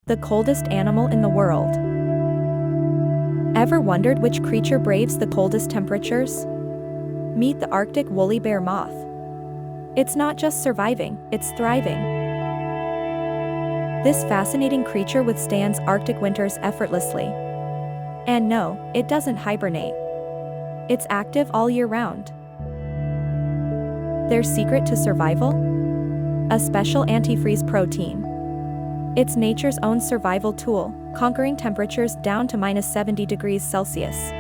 The coldest animal in the world. Ever wondered which creature braves the coldest temperatures? Meet the Arctic woolly bear moth. It's not just surviving, it's thriving. This fascinating creature withstands Arctic winters effortlessly. And no, it doesn't hibernate. It's active all year round. Their secret to survival? A special antifreeze protein. It's nature's own survival tool, conquering temperatures down to -70 degrees Celsius.